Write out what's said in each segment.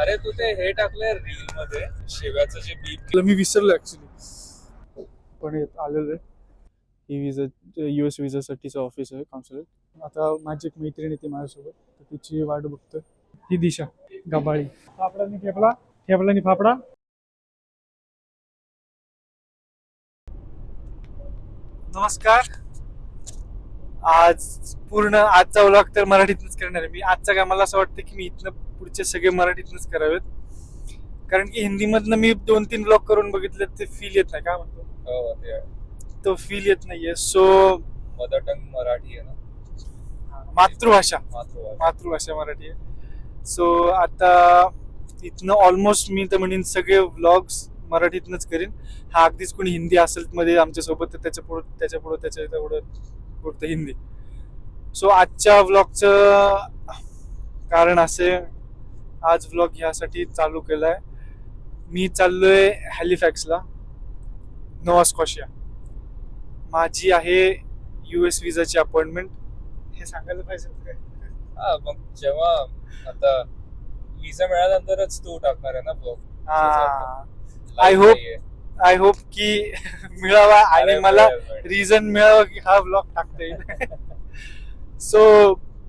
अरे तू ते हे टाकलंय रील मध्ये शिव्याचं जे बीप. मी विसरलो ऍक्च्युली, पण आलेलं आहे. ही विजा US विजासाठीचं ऑफिस आहे, कॉन्सुलेट. आता माझी एक मैत्रीण येते माझ्यासोबत, तर तिची वाट बघतोय. ही दिशा गबाळी. फाफडानी फेफडा, फेफडानी फाफडा. नमस्कार. आजचा व्लॉग तर मराठीतूनच करणार आहे मी. आजचा काय मला असं वाटतं की मी इथनं पुढचे सगळे मराठीतूनच करावेत, कारण की हिंदीमधनं मी 2-3 ब्लॉग करून बघितले, ते फील येत नाही. काय म्हणतो, हो ते आहे. तो फील येत नाहीये. सो मदर टंग मराठी आहे ना. मातृभाषा मातृभाषा. मातृभाषा मराठी आहे. सो आता इथनं ऑलमोस्ट मी तर म्हणेन सगळे व्लॉग्स मराठीतनंच करीन. हा अगदीच कोणी हिंदी असेल मध्ये आमच्यासोबत तर त्याच्या पुढं पुढतं हिंदी. सो आजच्या व्लॉगचं कारण असे, आज व्लॉग ह्यासाठी चालू केलाय. मी चाललोय हॅलिफॅक्सला, नोवा स्कॉशिया. माझी आहे US विजाची अपॉइंटमेंट. हे सांगायला पाहिजे होतं काय? हा मग जेव्हा आता विजा मिळाल्यानंतरच तू टाकणार आहे ना ब्लॉग. आय होप की मिळावा आणि मला रिझन मिळावा की हा ब्लॉग टाकता येईल. सो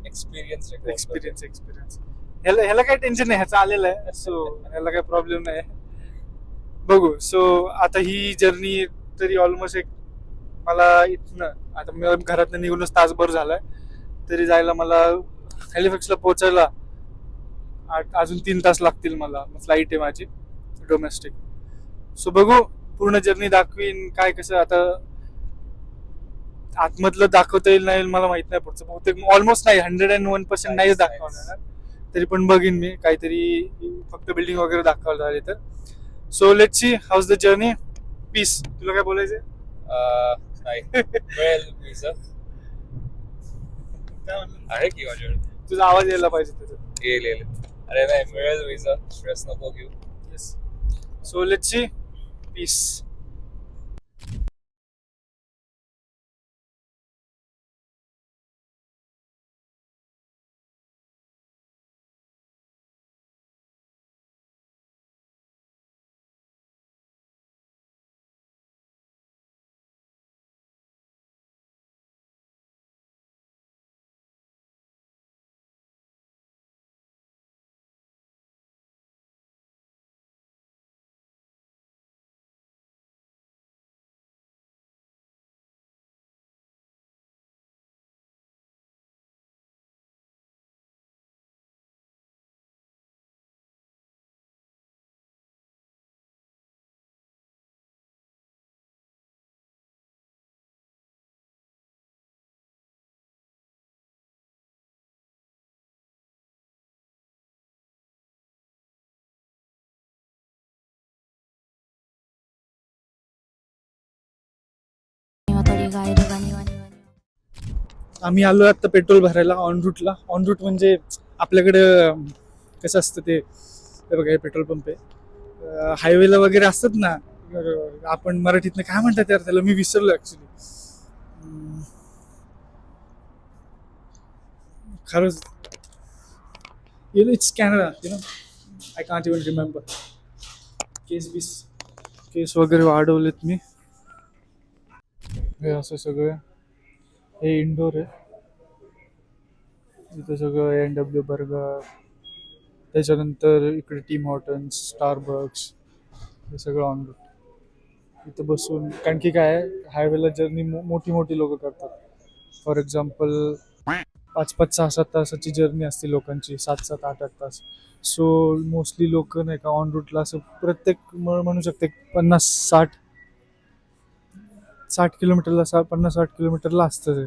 एक्सपिरियन्स एक्सपिरियन्स ह्याला काही टेन्शन नाही, ह्याचं आलेलं आहे. सो ह्याला काही प्रॉब्लेम नाही. बघू. सो आता ही जर्नी तरी ऑलमोस्ट मला इथनं आता मी घरातनं निघूनच तासभर झालाय, तरी जायला मला हॅलिफॅक्सला पोहोचायला अजून 3 तास लागतील मला. फ्लाईट आहे माझी डोमेस्टिक. सो बघू, पूर्ण जर्नी दाखवीन. काय कसं आता आतमधलं दाखवता येईल नाही मला माहित नाही. पुढचं बहुतेक ऑलमोस्ट नाही, 101% नाही दाखवणार, तरी पण बघीन मी काहीतरी, फक्त बिल्डिंग वगैरे दाखवायला झाली तर. So let's see how's the journey. Peace. तुला काय बोलायचं नाही मिळेल विजा आहे की माझ्याकडे. तुझा आवाज यायला पाहिजे त्याच्यात. येईल. अरे नाही मिळेल विजा, स्ट्रेस नको घेऊ. Yes. So let's see. Peace. आम्ही आलो आता पेट्रोल भरायला ऑन रूटला. ऑन रूट म्हणजे आपल्याकडे कसं असतं ते बघा, हे पेट्रोल पंप आहे. हायवेला वगैरे असतात ना, आपण मराठीतनं काय म्हणतात यार त्याला, मी विसरलो ऍक्च्युली. खरंच it's Canada, I can't even remember. केस वगैरे वाढवलेत मी. हे असं सगळं, हे इंडोर आहे. इथं सगळं NW बर्गर, त्याच्यानंतर इकडे टीम हॉर्टन्स, स्टारबक्स, हे सगळं ऑन रूट. इथं बसून, कारण की काय हायवेला जर्नी मोठी लोक करतात. फॉर एक्झाम्पल 5-5, 6-7 तासाची जर्नी असते लोकांची, 7-7, 8-8 तास. सो मोस्टली लोक नाही का ऑन रूटला असं प्रत्येक म्हणू शकते 50-60 किलोमीटरला, 50-60 किलोमीटरला असतं ते.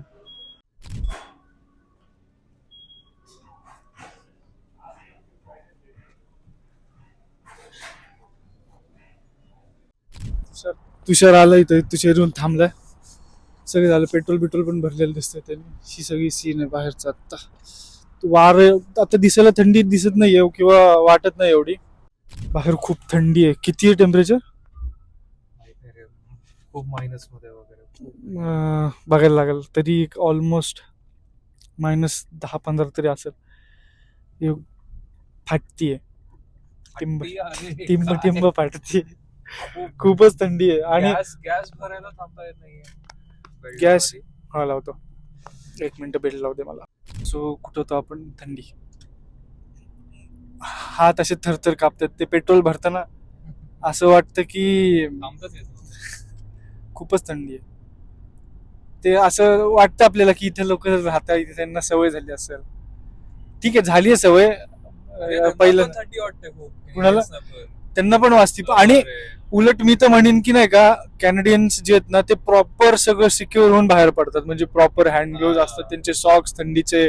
तुषार आला इथं, तुषार येऊन थांबलाय. सगळं झालं, पेट्रोल पण भरलेलं दिसतंय त्यांनी. ही सगळी सीन आहे बाहेरचा. आता वार आता दिसायला थंडी दिसत नाहीये किंवा वाटत नाही एवढी. बाहेर खूप थंडी आहे. किती आहे टेम्परेचर? खूप मायनस मध्ये वगैरे बघायला लागेल, तरी ऑलमोस्ट -10-15 तरी असेल. फाटतीये. टिंब ती आली, टिंब काय? टिंब फाटते. खूप खूपच थंडी आहे. आणि गॅस भरायला थांबता येत नाहीये. Belt गॅस मध्ये. हा लावतो, 1 मिनिट बेल लावू दे मला. सो कुठं होतो आपण? थंडी. हात असे थरथर कापतात. ते पेट्रोल भरताना असं वाटतं की थांबताच येत नव्हतं. खूपच थंडी आहे. ते असं वाटतं आपल्याला की इथे लोक राहतात, इथे त्यांना सवय झाली असेल. ठीक आहे, झाली आहे सवय. अरे, त्यांना पहिलं पण थंडी वाटते खूप. कुणाला? Indians ना पण. त्यांना पण वाचती. आणि अरे, उलट मी तर म्हणेन की नाही का, कॅनेडियन्स जे आहेत ना ते प्रॉपर सगळं सिक्युअर होऊन बाहेर पडतात. म्हणजे प्रॉपर हँड ग्लोव्ज असतात त्यांचे, सॉक्स थंडीचे,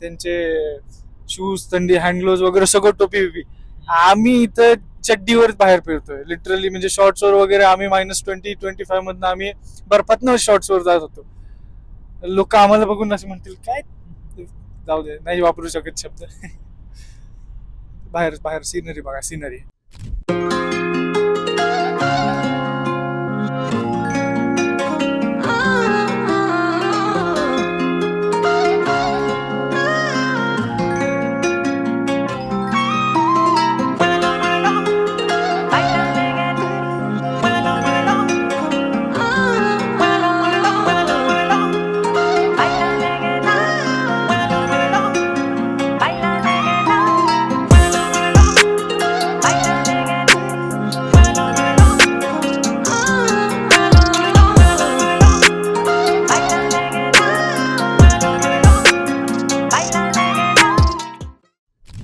त्यांचे शूज थंडी, हँड ग्लोव्ज वगैरे सगळं, टोपी बिपी. आम्ही इथं चड्डीवर बाहेर फिरतोय लिटरली. म्हणजे शॉर्ट्सवर वगैरे. आम्ही -20-25 मधनं आम्ही बर्फातनं शॉर्ट्सवर जात होतो. लोक आम्हाला बघून असे म्हणतील काय, जाऊ दे, नाही वापरू शकत शब्द. बाहेर बाहेर सिनरी बघा, सिनरी.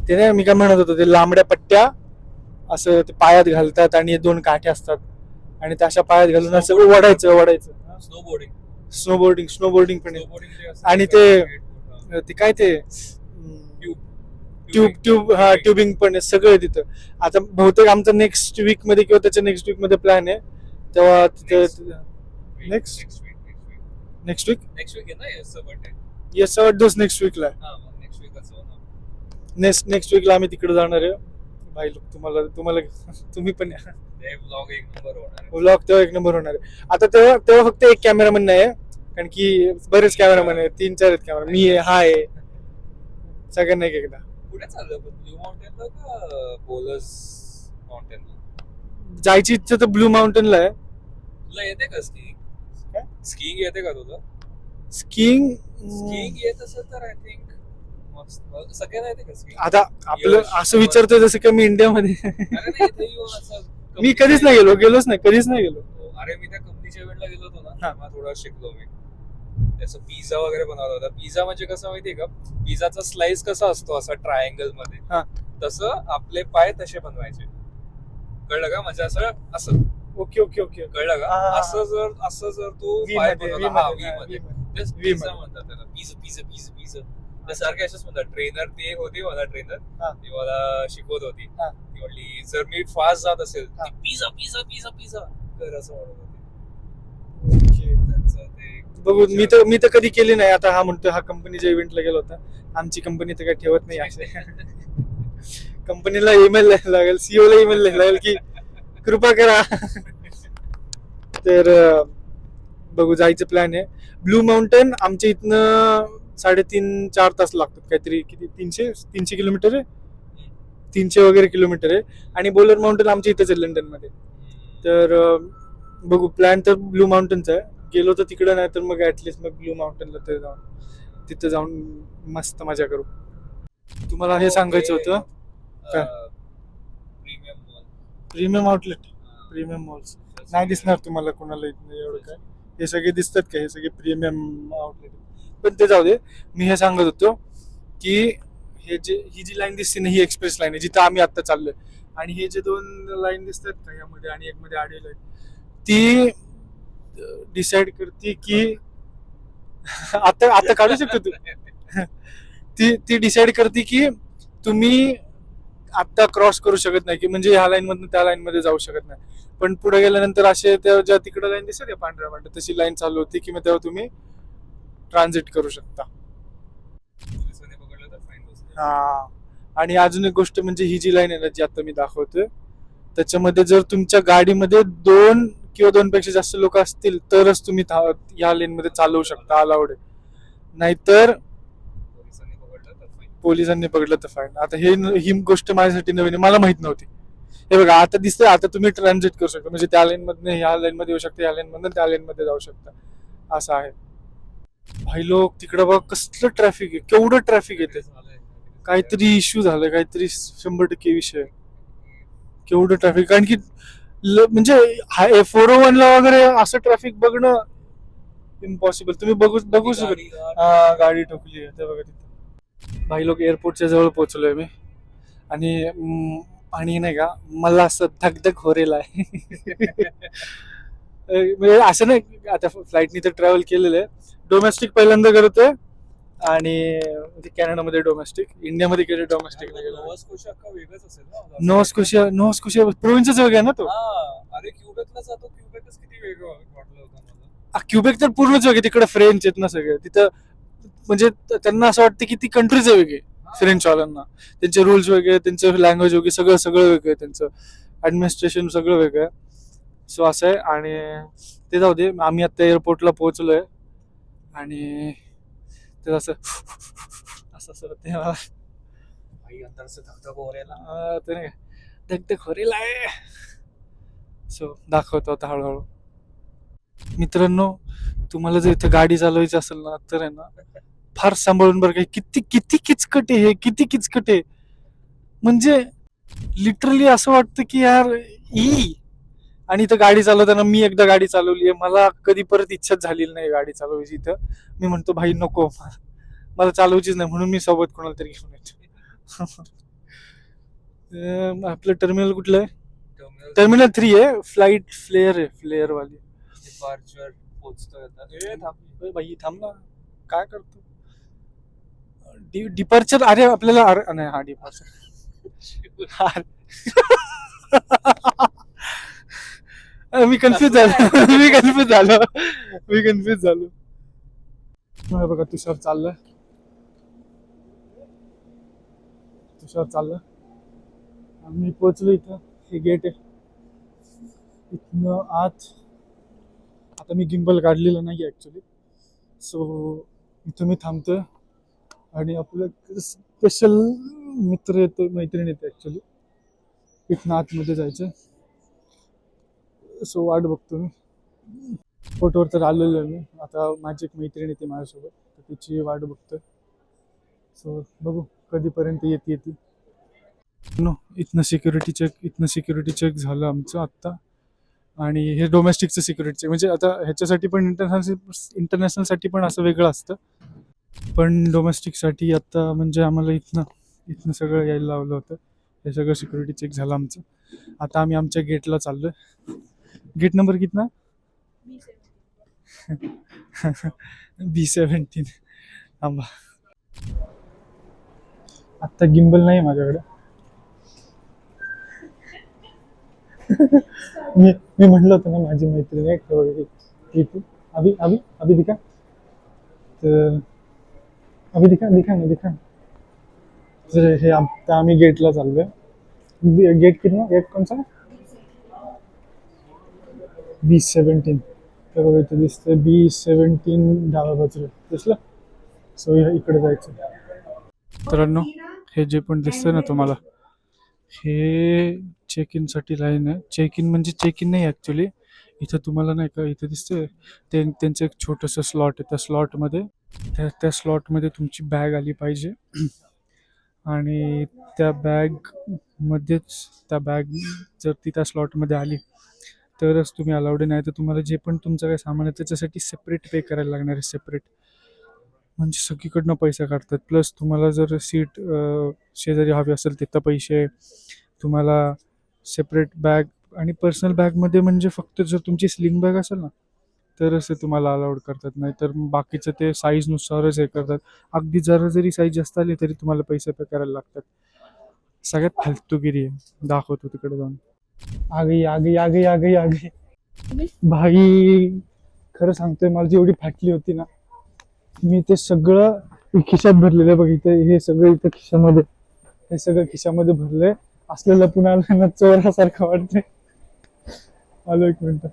ते नाही, मी काय म्हणत होतो, ते लांबड्या पट्ट्या असं ते पायात घालतात आणि 2 काठ्या असतात आणि त्या अशा पायात घालून असं ओढायचं. स्नोबोर्डिंग पण आहे. आणि ते काय ते ट्यूब हा ट्युबिंग पण आहे, सगळं आहे तिथं. आता बहुतेक आमचा नेक्स्ट वीक मध्ये किंवा त्याच्या नेक्स्ट वीक मध्ये प्लॅन आहे. तेव्हा तिथं नेक्स्ट वीक येस दिवस नेक्स्ट वीकला नेक्स्ट वीकला आम्ही तिकडे जाणार आहे. भाई लोक, तुम्हाला तुम्ही पण या. व्लॉग तेव्हा 1 नंबर होणार आहे. आता तेव्हा फक्त एक कॅमेरामॅन नाही आहे, कारण की बरेच कॅमेरामॅन आहे, 3-4 आहेत कॅमेरा. मी आहे, हा आहे, सगळ्यांना एक एकदा. कुठे चाललं ब्लू माउंटेनला का बोलस माउंटेनला? जायची इच्छा तर ब्लू माउंटेनला आहे. तुला येते का स्कीइंग येते का तुला? स्कीइंग येत असेल तर आय थिंक सगळ्यांना येते का स्कीइंग? आता आपलं असं विचारतोय जसं की मी इंडियामध्ये. अरे नाही, इथे येऊन असं मी कधीच नाही गेलो, कधीच नाही गेलो. अरे, मी त्या कंपनीच्या इव्हेंटला गेलो होतो ना, तेव्हा थोडा शिकलो मी. त्याचं पिझ्झा वगैरे बनवला होता. पिझ्झा म्हणजे कसं माहितीये का, पिझ्झाचा स्लाइस कसा असतो असा ट्रायंगल मध्ये, तसं आपले पाय तसे बनवायचे. कळलं का? म्हणजे असं ओके कळलं का? असं जर तू पाय बनवला, वी मध्ये पिझ्झा म्हणतात त्याला. पिझ्झा ते सारखे असेच म्हणतात. ट्रेनर ते होते, मला ट्रेनर ती मला शिकवत होती. ती म्हणली जर मी फास्ट जात असेल पिझ्झा तर असं म्हणत होते. बघू, मी तर कधी केली नाही. आता हा म्हणतोय, हा कंपनीच्या इव्हेंटला गेला होता. आमची कंपनी तर काही ठेवत नाही असे. कंपनीला ईमेल लिहायला लागेल, सीईओ ला ईमेल लिहायला लागेल की कृपा करा. तर बघू, जायचं प्लॅन आहे. ब्लू माउंटेन आमच्या इथनं 3.5-4 तास लागतात काहीतरी. किती, 300 किलोमीटर आहे, 300 वगैरे किलोमीटर आहे. आणि बोलर माउंटेन आमच्या इथेच आहे लंडन मध्ये. तर बघू, प्लॅन तर ब्लू माउंटेनचा आहे. गेलो तर तिकडे, नाही तर मग ऍटलिस्ट मग ब्लू माउंटेनला तिथं जाऊन मस्त मजा करू. तुम्हाला हे सांगायचं होतं काय? प्रीमियम मॉल्स नाही दिसणार तुम्हाला कोणाला एवढं काय. हे सगळे दिसतात का? हे सगळे प्रीमियम आउटलेट. पण ते जाऊ दे. मी हे सांगत होतो की ही जी लाईन दिसते ना, ही एक्सप्रेस लाईन आहे जिथं आम्ही आता चाललोय. आणि हे जे 2 लाईन दिसतात का, यामध्ये आणि एक मध्ये आडी लाईन, ती डिसाइड करते की आता काढू शकतो तू. ती डिसाइड करते की तुम्ही आता क्रॉस करू शकत नाही, की म्हणजे ह्या लाईन मधून त्या लाईन मध्ये जाऊ शकत नाही. पण पुढे गेल्यानंतर असे ज्या तिकडे लाईन दिसत आहे पांढऱ्या तशी लाईन चालू होती की मग तेव्हा तुम्ही ट्रान्झिट करू शकता. हा, आणि अजून एक गोष्ट म्हणजे ही जी लाईन आहे ना, जी आता मी दाखवतोय, त्याच्यामध्ये जर तुमच्या गाडीमध्ये 2 किंवा 2 पेक्षा जास्त लोक असतील तरच तुम्ही या लेन मध्ये चालवू शकता, अलाउड आहे. नाहीतर पोलिसांनी पकडलं तर फाईन. आता ही गोष्ट माझ्यासाठी नवीन आहे, मला माहित नव्हती. हे बघा आता दिसतंय, आता तुम्ही ट्रान्झिट करू शकता, म्हणजे त्या लाईन मधनं ह्या लाईन मध्ये येऊ शकता, या लाईन मधनं त्या लाईन मध्ये जाऊ शकता, असं आहे. भाई लोक तिकडं बघ कसलं ट्रॅफिक आहे, केवढं ट्रॅफिक येते. काहीतरी इश्यू झालाय, काहीतरी 100% विषय आहे. केवढं ट्रॅफिक, कारण की म्हणजे 401 ला वगैरे असं ट्रॅफिक बघणं इम्पॉसिबल. तुम्ही बघू शकता. हा गाडी ठोकली आहे ते बघा तिथे. भाई लोक एअरपोर्टच्या जवळ पोहोचलोय मी, आणि नाही का मला असं धगधग होरेल आहे. म्हणजे असं नाही, आता फ्लाईटनी तर ट्रॅव्हल केलेलं आहे, डोमेस्टिक पहिल्यांदा करतोय, आणि कॅनडामध्ये डोमेस्टिक, इंडियामध्ये केले डोमेस्टिक नाही केलं. नोवा स्कोशिया प्रोव्हिन्सच वगैरे ना तो. अरे क्युबेकला जातो, क्युबेकच किती वेगळं वाटलं होतं मला. क्युबेक तर पूर्णच वेगळे, तिकडे फ्रेंच आहेत ना सगळे तिथं, म्हणजे त्यांना असं वाटतं की ती कंट्रीज आहे वेगळी. फ्रेंच वाल्यांना त्यांचे रूल्स वेगळे, त्यांचं लँग्वेज वेगळी, सगळं सगळं वेगळं, त्यांचं ऍडमिनिस्ट्रेशन सगळं वेगळं. सो असं आहे. आणि ते जाऊ दे, आम्ही आता एअरपोर्टला पोहोचलोय, आणि ते असं असं होते मला. ते नाही धगधग होरेल आहे. सो दाखवतो आता हळूहळू. मित्रांनो, तुम्हाला जर इथं गाडी चालवायची असेल ना, तर आहे ना फार सांभाळून बरं काय. किती किती किचकट आहे हे, किती किचकट आहे, म्हणजे लिटरली असं वाटतं की यार आणि इथं गाडी चालवताना, मी एकदा गाडी चालवली आहे, मला कधी परत इच्छाच झालेली नाही गाडी चालवायची इथं. मी म्हणतो भाई नको, मला चालवायचीच नाही, म्हणून मी सोबत कोणाला तरी घेऊन येतो. आपलं टर्मिनल कुठलं आहे? टर्मिनल 3 आहे. फ्लाईट फ्लेअर आहे, फ्लेअर वाली. डिपार्चर पोहोचतोय. भाई थांब ना, काय करतो? डिपार्चर, अरे आपल्याला नाही, हा डिपार्चर. मी कन्फ्युज झालो. बघा तुषार चाललंय, आम्ही पोहोचलो इथं. हे गेट आहे, इथनं आत. आता मी गिम्बल काढलेलं नाही ऍक्च्युली, सो इथं मी थांबतोय, आणि आपलं स्पेशल मित्र येतो, मैत्रीण येते ऍक्च्युली. इथनं आतमध्ये जायचं, सो वाट बघतो मी. फोटोवर तर आलेलो आहे मी, आता माझी एक मैत्रीण येते माझ्यासोबत, तर तिची वाट बघतोय. सो बघू कधीपर्यंत येते ती. इथनं सिक्युरिटी चेक झालं आमचं आत्ता. आणि हे डोमेस्टिकचं सिक्युरिटी चेक, म्हणजे आता ह्याच्यासाठी पण इंटरनॅशनलसाठी पण असं वेगळं असतं, पण डोमेस्टिकसाठी आता म्हणजे आम्हाला इथनं सगळं यायला लावलं होतं. हे सगळं सिक्युरिटी चेक झालं आमचं. आता आम्ही आमच्या गेटला चाललोय. गेट नंबर कितना? B17. थांबा, आत्ता गिम्बल नाही माझ्याकडे. मी म्हटलं होतं ना, माझी मैत्रीण आहे अभि अभि अभि दिखा, तर अभि दिखा. तर हे आता आम्ही गेटला चाललोय. गेट कितना, गेट कोणचा? B17. तर बघा इथे दिसतंय B17 डाव्या बाजूला, दिसलं. सो इकडे जायचं. मित्रांनो, हे जे पण दिसतंय ना तुम्हाला, हे चेक इन साठी लाईन आहे. चेक इन म्हणजे चेक इन नाही ऍक्च्युली. इथं तुम्हाला नाही का, इथं दिसतंय त्यांचं एक छोटंसं स्लॉट आहे. त्या स्लॉटमध्ये तुमची बॅग आली पाहिजे, आणि त्या बॅग जर ती त्या स्लॉटमध्ये आली तरच तुम्ही अलाउड आहे. नाही तर तुम्हाला जे पण तुमचं काय सामान आहे त्याच्यासाठी सेपरेट पे करायला लागणार आहे. सेपरेट म्हणजे सगळीकडनं पैसे काढतात. प्लस तुम्हाला जर सीट शेजारी हवी असेल तिथं पैसे, तुम्हाला सेपरेट बॅग. आणि पर्सनल बॅगमध्ये म्हणजे फक्त जर तुमची स्लिंग बॅग असेल ना तरच ते तुम्हाला अलाउड करतात, नाही तर बाकीचं ते साईजनुसारच हे करतात. अगदी जरी साईज जास्त आली तरी तुम्हाला पैसे पे करायला लागतात. सगळ्यात फालतूगिरी आहे. दाखवतो तिकडे जाऊन. आ गई. भाई खरं सांगतोय, मला जेवढी फाटली होती ना, मी ते सगळं खिशात भरलेलं. बघ इथे हे सगळं इथं खिशामध्ये, हे सगळं खिशामध्ये भरलंय. असलेलं पुन्हा ना चोरासारखं वाटतंय. आलो, एक मिनिट.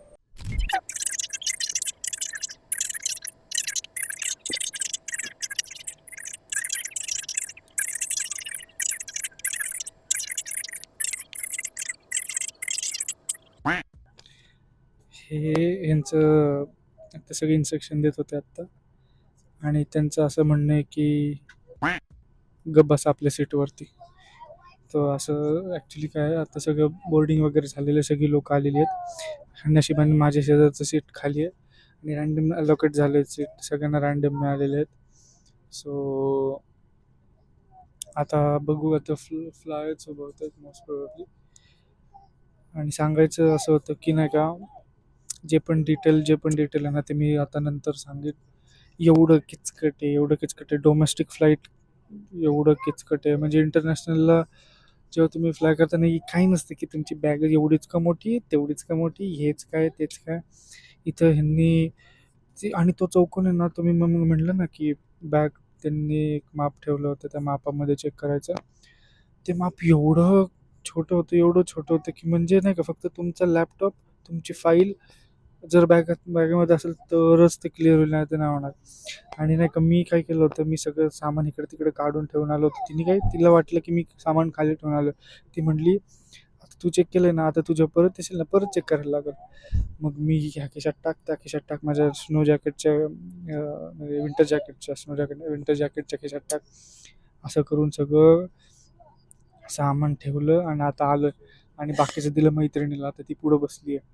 हे यांचं आता सगळे इन्स्ट्रक्शन देत होते आत्ता, आणि त्यांचं असं म्हणणं आहे की गप बस आपल्या सीटवरती. तर असं ॲक्च्युली काय आहे, आता सगळं बोर्डिंग वगैरे झालेलं आहे, सगळी लोक आलेली आहेत. नशिबाने माझ्या शेजारचं सीट खाली आहे आणि रँडम अलोकेट झाले आहेत सीट, सगळ्यांना रँडम मिळालेले आहेत. सो आता बघू, आता फ्लायच उभं होतं मोस्ट प्रोबेबली. आणि सांगायचं असं होतं की नाही का, जे पण डिटेल आहे ना ते मी आता नंतर सांगेन. एवढं किचकट आहे डोमेस्टिक फ्लाईट, एवढं किचकट आहे. म्हणजे इंटरनॅशनलला जेव्हा तुम्ही फ्लाय करता ना, काही नसतं की तुमची बॅग एवढीच का मोठी तेवढीच का मोठी, हेच काय तेच काय. इथं ह्यांनी आणि तो चौकोन आहे ना, तुम्ही मग म्हणलं ना की बॅग त्यांनी एक माप ठेवलं होतं, त्या मापामध्ये चेक करायचं. ते माप एवढं छोटं होतं की म्हणजे नाही का, फक्त तुमचा लॅपटॉप, तुमची फाईल जर बॅगेमध्ये असेल तरच ते क्लिअर होईल, नाही तर नाही होणार. आणि नाही का, मी काय केलं होतं, मी सगळं सामान इकडे तिकडे काढून ठेवून आलो होतं. तिला वाटलं की मी सामान खाली ठेवून आलो. ती म्हणली, आता तू चेक केलंय ना, आता तुझ्या परत येशील ना, परत चेक करायला लागेल. मग मी ह्या खिशात टाक, त्या खिशात टाक, माझ्या स्नो जॅकेटच्या विंटर जॅकेटच्या खिशात टाक, असं करून सगळं सामान ठेवलं आणि आता आलं. आणि बाकीचं दिलं मैत्रिणीला, आता ती पुढं बसली आहे.